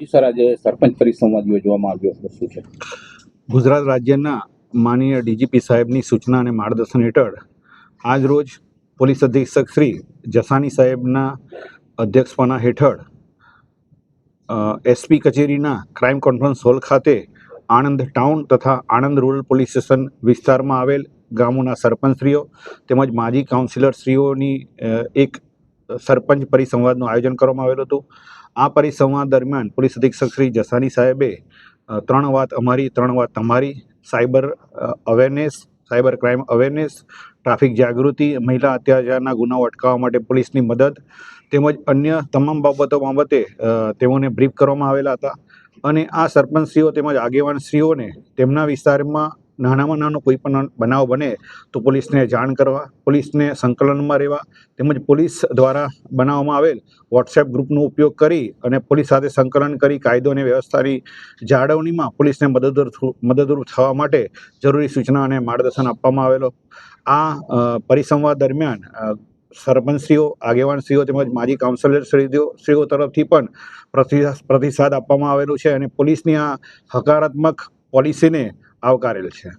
જી sir, આજે સરપંચ પરિસંવાદ યોજવામાં આવ્યો હતો, શું છે? ગુજરાત રાજ્યના માનનીય ડીજીપી સાહેબની સૂચના અને માર્ગદર્શન હેઠળ આજ રોજ પોલીસ અધિક્ષક શ્રી જસાની સાહેબના અધ્યક્ષપણા હેઠળ એસપી કચેરીના ક્રાઇમ કોન્ફરન્સ હોલ ખાતે આણંદ ટાઉન તથા આણંદ રૂરલ પોલીસ સ્ટેશન વિસ્તારમાં આવેલ ગામોના સરપંચશ્રીઓ તેમજ માજી કાઉન્સિલરશ્રીઓની એક સરપંચ પરિસંવાદનું આયોજન કરવામાં આવેલું હતું. આ પરિસંવાદ દરમિયાન પોલીસ અધિક્ષક શ્રી જસાની સાહેબે 3 વાત અમારી 3 વાત તમારી, સાયબર ક્રાઇમ અવેરનેસ, ટ્રાફિક જાગૃતિ, મહિલા અત્યાચારના ગુનાઓ અટકાવવા માટે પોલીસની મદદ તેમજ અન્ય તમામ બાબતો બાબતે તેઓને બ્રીફ કરવામાં આવેલા હતા. અને આ સરપંચશ્રીઓ તેમજ આગેવાનશ્રીઓને તેમના વિસ્તારમાં નાનામાં નાનો કોઈ પણ બનાવ બને તો પોલીસને જાણ કરવા, પોલીસને સંકલનમાં રહેવા તેમજ પોલીસ દ્વારા બનાવવામાં આવેલ વોટ્સએપ ગ્રુપનો ઉપયોગ કરી અને પોલીસ સાથે સંકલન કરી કાયદો અને વ્યવસ્થાની જાળવણીમાં પોલીસને મદદરૂપ થવા માટે જરૂરી સૂચના અને માર્ગદર્શન આપવામાં આવેલો. આ પરિસંવાદ દરમિયાન સરપંચશ્રીઓ, આગેવાનશ્રીઓ તેમજ માજી કાઉન્સિલરશ્રીઓ તરફથી પણ પ્રતિસાદ આપવામાં આવેલું છે અને પોલીસની આ હકારાત્મક પોલિસીને આવકારેલ છે.